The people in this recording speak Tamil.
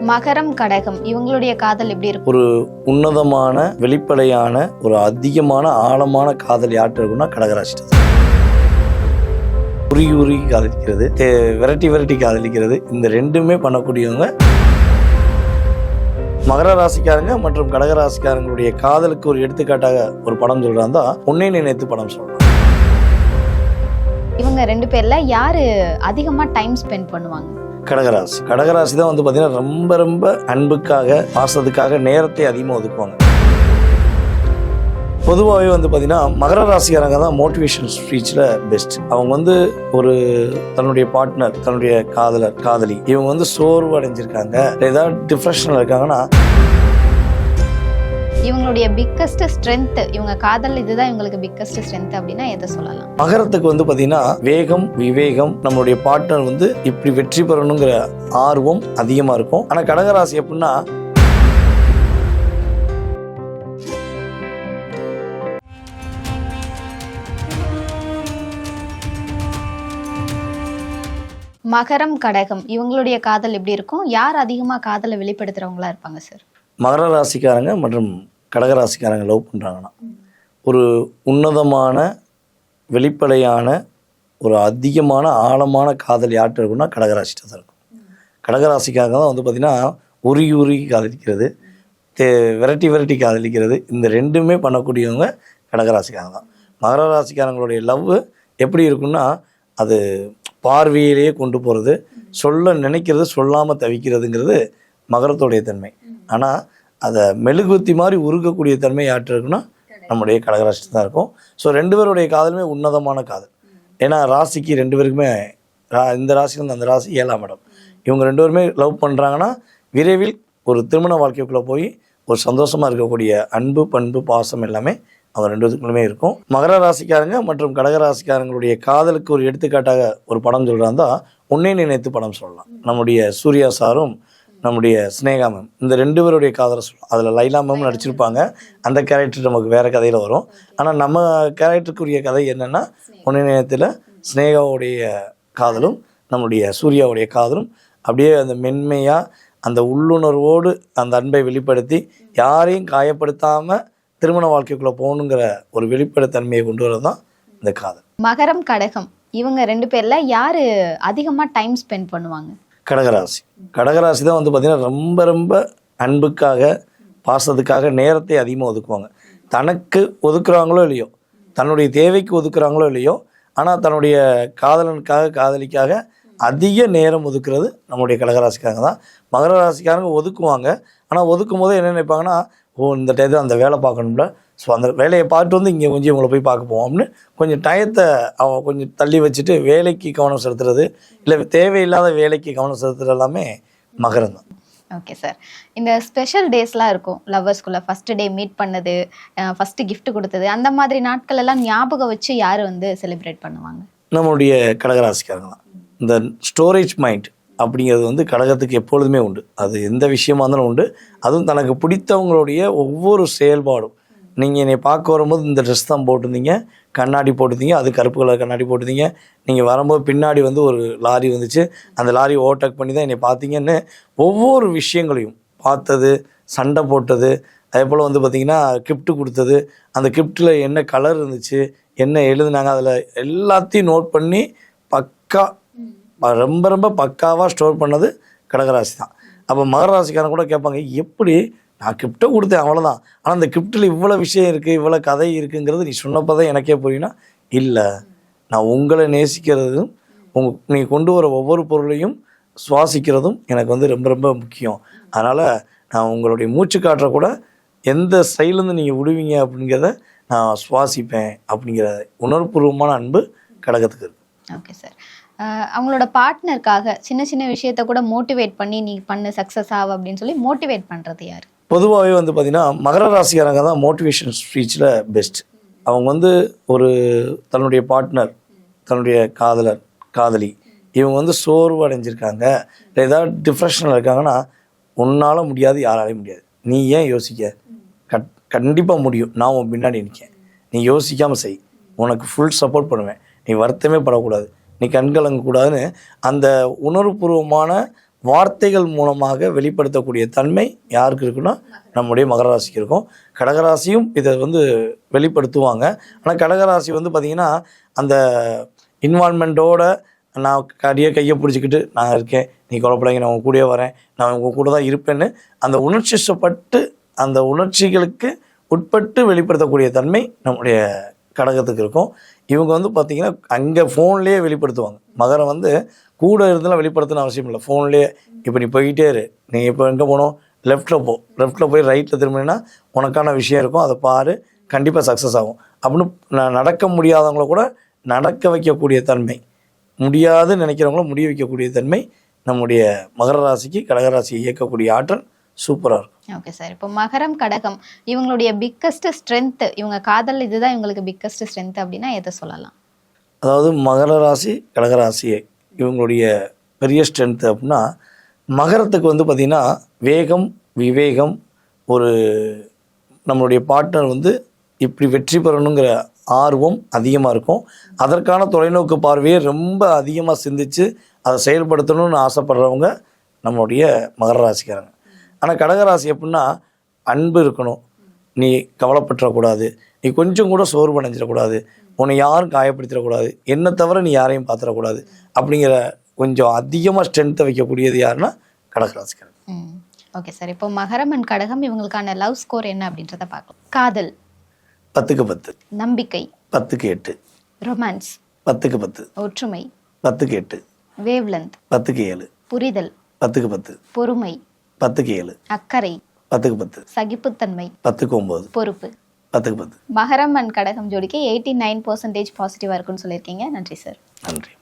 மகரம், கடகம் இவங்களுடைய காதல் எப்படி இருக்கும்? ஒரு உன்னதமான வெளிப்படையான ஒரு அதிகமான ஆழமான காதல் யார்கிட்ட இருக்குன்னா கடகராசி. உருகி உருகி காதலிக்கிறது, விரட்டி விரட்டி காதலிக்கிறது, இந்த ரெண்டுமே பண்ணக்கூடியவங்க மகர ராசிக்காரங்க மற்றும் கடகராசிக்காரங்களுடைய காதலுக்கு ஒரு எடுத்துக்காட்டாக ஒரு படம் சொல்றாங்க தான் உன்னை நினைத்து படம் சொல்றாங்க. இவங்க ரெண்டு பேர்ல யாரு அதிகமா டைம் ஸ்பெண்ட் பண்ணுவாங்க? கடகராசி. கடகராசி தான் வந்து பார்த்தீங்கன்னா ரொம்ப ரொம்ப அன்புக்காக பாசத்துக்காக நேரத்தை அதிகமாக ஒதுக்குவாங்க. பொதுவாகவே வந்து பார்த்தீங்கன்னா மகர ராசிக்காரங்க தான் மோட்டிவேஷன் ஸ்பீச்சில் பெஸ்ட். அவங்க வந்து ஒரு தன்னுடைய பார்ட்னர், தன்னுடைய காதலர், காதலி இவங்க வந்து சோர்வு அடைஞ்சிருக்காங்க, ஏதாவது டிப்ரெஷனில் இருக்காங்கன்னா இவங்களுடைய பிக்கஸ்ட் ஸ்ட்ரென்த், இவங்க காதல் இதுதான் இவங்களுக்கு பிக்கஸ்ட் ஸ்ட்ரென்த் அப்படின்னா எதை சொல்லலாம்? மகரத்துக்கு வந்து பார்த்தீங்கன்னா வேகம், விவேகம், நம்மளுடைய பார்ட்னர் வந்து இப்படி வெற்றி பெறணுங்கிற ஆர்வம் அதிகமாக இருக்கும். ஆனால் கடகராசி எப்படின்னா மகரம், கடகம் இவங்களுடைய காதல் எப்படி இருக்கும்? யார் அதிகமாக காதலை வெளிப்படுத்துறவங்களா இருப்பாங்க சார்? மகர ராசிக்காரங்க மற்றும் கடகராசிக்காரங்க லவ் பண்ணுறாங்கன்னா ஒரு உன்னதமான வெளிப்படையான ஒரு அதிகமான ஆழமான காதல் யார்கிட்ட இருக்குன்னா கடகராசிட்ட தான் இருக்கும். கடகராசிக்காக தான் வந்து பார்த்திங்கன்னா உருகி உருகி காதலிக்கிறது, விரட்டி விரட்டி காதலிக்கிறது, இந்த ரெண்டுமே பண்ணக்கூடியவங்க கடகராசிக்காரங்க தான். மகர ராசிக்காரங்களுடைய லவ் எப்படி இருக்குன்னா அது பார்வையிலேயே கொண்டு போகிறது, சொல்ல நினைக்கிறது சொல்லாமல் தவிக்கிறதுங்கிறது மகரத்துடைய தன்மை. ஆனால் அதை மெழுகுத்தி மாதிரி உருகக்கூடிய தன்மை யார்கிட்ட இருக்குன்னா நம்முடைய கடகராசி தான் இருக்கும். ஸோ ரெண்டு பேருடைய காதலுமே உன்னதமான காதல். ஏன்னா ராசிக்கு ரெண்டு பேருக்குமே இந்த ராசியிலேருந்து அந்த ராசி 7ஆம் இடம். இவங்க ரெண்டு பேருமே லவ் பண்ணுறாங்கன்னா விரைவில் ஒரு திருமண வாழ்க்கைக்குள்ளே போய் ஒரு சந்தோஷமாக இருக்கக்கூடிய அன்பு, பண்பு, பாசம் எல்லாமே அவங்க ரெண்டு பேருக்குள்ளுமே இருக்கும். மகர ராசிக்காரங்க மற்றும் கடகராசிக்காரங்களுடைய காதலுக்கு ஒரு எடுத்துக்காட்டாக ஒரு படம் சொல்கிறாங்க தான் உன்னை நினைத்து படம் சொல்லலாம். நம்முடைய சூர்யா சாரும் நம்முடைய ஸ்னேகா மேம், இந்த ரெண்டு பேருடைய காதலை சொல்லலாம். அதில் லைலா மேம் நடிச்சிருப்பாங்க. அந்த கேரக்டர் நமக்கு வேறு கதையில் வரும். ஆனால் நம்ம கேரக்டருக்குரிய கதை என்னென்னா உன்னை நினைத்தில் ஸ்னேகாவுடைய காதலும் நம்முடைய சூர்யாவுடைய காதலும் அப்படியே அந்த மென்மையாக அந்த உள்ளுணர்வோடு அந்த அன்பை வெளிப்படுத்தி யாரையும் காயப்படுத்தாமல் திருமண வாழ்க்கைக்குள்ளே போகணுங்கிற ஒரு வெளிப்படைத்தன்மையை கொண்டு வரது தான் இந்த காதல். மகரம், கடகம் இவங்க ரெண்டு பேர்ல யாரு அதிகமாக டைம் ஸ்பெண்ட் பண்ணுவாங்க? கடகராசி. கடகராசி தான் வந்து பார்த்திங்கன்னா ரொம்ப ரொம்ப அன்புக்காக பாசத்துக்காக நேரத்தை அதிகமாக ஒதுக்குவாங்க. தனக்கு ஒதுக்குறாங்களோ இல்லையோ, தன்னுடைய தேவைக்கு ஒதுக்குறாங்களோ இல்லையோ, ஆனால் தன்னுடைய காதலனுக்காக காதலிக்காக அதிக நேரம் ஒதுக்குறது நம்முடைய கடகராசிக்காரங்க தான். மகர ராசிக்காரங்க ஒதுக்குவாங்க. ஆனால் ஒதுக்கும் போது என்ன நினைப்பாங்கன்னா, இந்த டயத்தில் அந்த வேலை பார்க்கணும்ல, ஸோ அந்த வேலையை பார்த்துட்டு வந்து இங்கே கொஞ்சம் இவங்களை போய் பார்க்க போவோம் அப்படின்னு கொஞ்சம் டயத்தை அவன் கொஞ்சம் தள்ளி வச்சுட்டு வேலைக்கு கவனம் செலுத்துறது, இல்லை தேவையில்லாத வேலைக்கு கவனம் செலுத்துறது எல்லாமே மகரம் தான். ஓகே சார், இந்த ஸ்பெஷல் டேஸ்லாம் இருக்கும் லவ்வர்ஸ்குள்ளே, ஃபஸ்ட்டு டே மீட் பண்ணது, ஃபஸ்ட்டு கிஃப்ட் கொடுத்தது, அந்த மாதிரி நாட்கள் எல்லாம் ஞாபகம் வச்சு யார் வந்து செலிப்ரேட் பண்ணுவாங்க? நம்மளுடைய கடகராசிக்காரங்க தான். இந்த ஸ்டோரேஜ் மைண்ட் அப்படிங்கிறது வந்து கடகத்துக்கு எப்பொழுதுமே உண்டு. அது எந்த விஷயமா இருந்தாலும் உண்டு. அதுவும் தனக்கு பிடித்தவங்களுடைய ஒவ்வொரு செயல்பாடும், நீங்கள் என்னை பார்க்க வரும்போது இந்த ட்ரெஸ் தான் போட்டிருந்தீங்க, கண்ணாடி போட்டிருந்தீங்க, அது கருப்பு கலர் கண்ணாடி போட்டிருந்தீங்க, நீங்கள் வரும்போது பின்னாடி வந்து ஒரு லாரி வந்துச்சு, அந்த லாரி ஓவர்டேக் பண்ணி தான் என்னை பார்த்தீங்கன்னு ஒவ்வொரு விஷயங்களையும் பார்த்தது, சண்டை போட்டது, அதே போல் வந்து பார்த்திங்கன்னா கிஃப்ட்டு கொடுத்தது, அந்த கிஃப்ட்டில் என்ன கலர் இருந்துச்சு, என்ன எழுதுனாங்க, அதில் எல்லாத்தையும் நோட் பண்ணி பக்கா ரொம்ப ரொம்ப பக்காவாக ஸ்டோர் பண்ணது கடகராசி தான். அப்போ மகர ராசிக்காரன் கூட கேட்பாங்க, எப்படி நான் கிஃப்ட்டை கொடுத்தேன் அவ்வளோதான், ஆனால் அந்த கிஃப்ட்டில் இவ்வளோ விஷயம் இருக்குது, இவ்வளோ கதை இருக்குங்கிறது நீ சொன்னப்போ தான் எனக்கே புரியும்னா, இல்லை நான் உங்களை நேசிக்கிறதும் நீ கொண்டு வர ஒவ்வொரு பொருளையும் சுவாசிக்கிறதும் எனக்கு வந்து ரொம்ப ரொம்ப முக்கியம். அதனால் நான் உங்களுடைய மூச்சு காற்றை கூட எந்த சைட்லேருந்து நீங்கள் விடுவீங்க அப்படிங்கிறத நான் சுவாசிப்பேன் அப்படிங்கிற உணர்வுபூர்வமான அன்பு கடகத்துக்கு இருக்குது. ஓகே சார், அவங்களோட பார்ட்னருக்காக சின்ன சின்ன விஷயத்த கூட மோட்டிவேட் பண்ணி நீ பண்ணு சக்ஸஸ் ஆகும் அப்படின்னு சொல்லி மோட்டிவேட் பண்ணுறது யார்? பொதுவாகவே வந்து பார்த்திங்கன்னா மகர ராசிக்காரங்க தான் மோட்டிவேஷன் ஸ்பீச்சில் பெஸ்ட். அவங்க வந்து ஒரு தன்னுடைய பார்ட்னர், தன்னுடைய காதலர், காதலி இவங்க வந்து சோர்வு அடைஞ்சிருக்காங்க, ஏதாவது டிப்ரெஷனில் இருக்காங்கன்னா உன்னால் முடியாது, யாராலையும் முடியாது, நீ ஏன் யோசிக்க, கண்டிப்பாக முடியும், நான் உன் பின்னாடி நிற்கேன், நீ யோசிக்காமல் செய், உனக்கு ஃபுல் சப்போர்ட் பண்ணுவேன், நீ வருத்தமே படக்கூடாது, நீ கண்கலங்கக்கூடாதுன்னு அந்த உணர்வுபூர்வமான வார்த்தைகள் மூலமாக வெளிப்படுத்தக்கூடிய தன்மை யாருக்கு இருக்குன்னா நம்முடைய மகர ராசிக்கு இருக்கும். கடகராசியும் இதை வந்து வெளிப்படுத்துவாங்க. ஆனால் கடகராசி வந்து பார்த்திங்கன்னா அந்த இன்வால்மெண்ட்டோட நான் கையை பிடிச்சிக்கிட்டு நான் இருக்கேன், நீ குழப்படாங்க, நான் உங்கள் கூடயே வரேன், நான் உங்கள் கூட தான் இருப்பேன்னு அந்த உணர்ச்சிப்பட்டு அந்த உணர்ச்சிகளுக்கு உட்பட்டு வெளிப்படுத்தக்கூடிய தன்மை நம்முடைய கடகத்துக்கு இருக்கும். இவங்க வந்து பார்த்திங்கன்னா அங்கே ஃபோன்லேயே வெளிப்படுத்துவாங்க. மகரம் வந்து கூட இருந்தெல்லாம் வெளிப்படுத்தணும் அவசியம் இல்லை. ஃபோன்லேயே இப்போ நீ போய்கிட்டே இரு, நீ இப்போ எங்கே போகணும், லெஃப்ட்டில் போய் ரைட்டில் திரும்பினா உனக்கான விஷயம் இருக்கும், அதை பாரு, கண்டிப்பாக சக்ஸஸ் ஆகும் அப்படின்னு நடக்க முடியாதவங்கள கூட நடக்க வைக்கக்கூடிய தன்மை, முடியாதுன்னு நினைக்கிறவங்கள முடிய வைக்கக்கூடிய தன்மை நம்முடைய மகர ராசிக்கு கடகராசியை இயக்கக்கூடிய ஆற்றல் சூப்பராக இருக்கும். Okay sir. இப்போ மகரம் கடகம் இவங்களுடைய பிக்கஸ்ட் ஸ்ட்ரென்த், இவங்க காதல் இதுதான் இவங்களுக்கு பிக்கஸ்ட் ஸ்ட்ரென்த் அப்படின்னா எதை சொல்லலாம்? அதாவது மகர ராசி கடகராசி இவங்களுடைய பெரிய ஸ்ட்ரென்த் அப்படின்னா, மகரத்துக்கு வந்து பார்த்திங்கன்னா வேகம், விவேகம், ஒரு நம்மளுடைய பார்ட்னர் வந்து இப்படி வெற்றி பெறணுங்கிற ஆர்வம் அதிகமாக இருக்கும். அதற்கான தொலைநோக்கு பார்வையை ரொம்ப அதிகமாக சிந்தித்து அதை செயல்படுத்தணும்னு ஆசைப்படுறவங்க நம்மளுடைய மகர ராசிக்காரங்க. ஆனால் கடகராசி எப்படின்னா அன்பு இருக்கணும், நீ கவலைப்பட்டுறக்கூடாது, நீ கொஞ்சம் கூட சோர்வடைஞ்சிடக்கூடாது, உன்னை யாரும் காயப்படுத்திடக்கூடாது, என்னை தவிர நீ யாரையும் பார்த்துடக்கூடாது அப்படிங்கிற கொஞ்சம் அதிகமாக ஸ்ட்ரென்த்தை வைக்கக்கூடியது யாருன்னா கடகராசிக்காரங்க. Okay sir. இப்போ மகரம் அண்ட் கடகம் இவங்களுக்கான லவ் ஸ்கோர் என்ன அப்படின்றத பார்க்கலாம். காதல் 10க்கு 10, நம்பிக்கை 10க்கு 8, ரொமான்ஸ் 10க்கு 10, ஒற்றுமை 10க்கு 8, வேவ்லென்த் 10க்கு 7, புரிதல் 10க்கு 10, பொறுமை 10க்கு 7, அக்கறை 10க்கு 10, சகிப்புத்தன்மை 10க்கு 9, பொறுப்பு. 10க்கு 10. மகரம் அண்ட் கடகம் ஜோடிக்கு 89% பாசிட்டிவாக இருக்குன்னு சொல்லியிருக்கீங்க. நன்றி சார். நன்றி.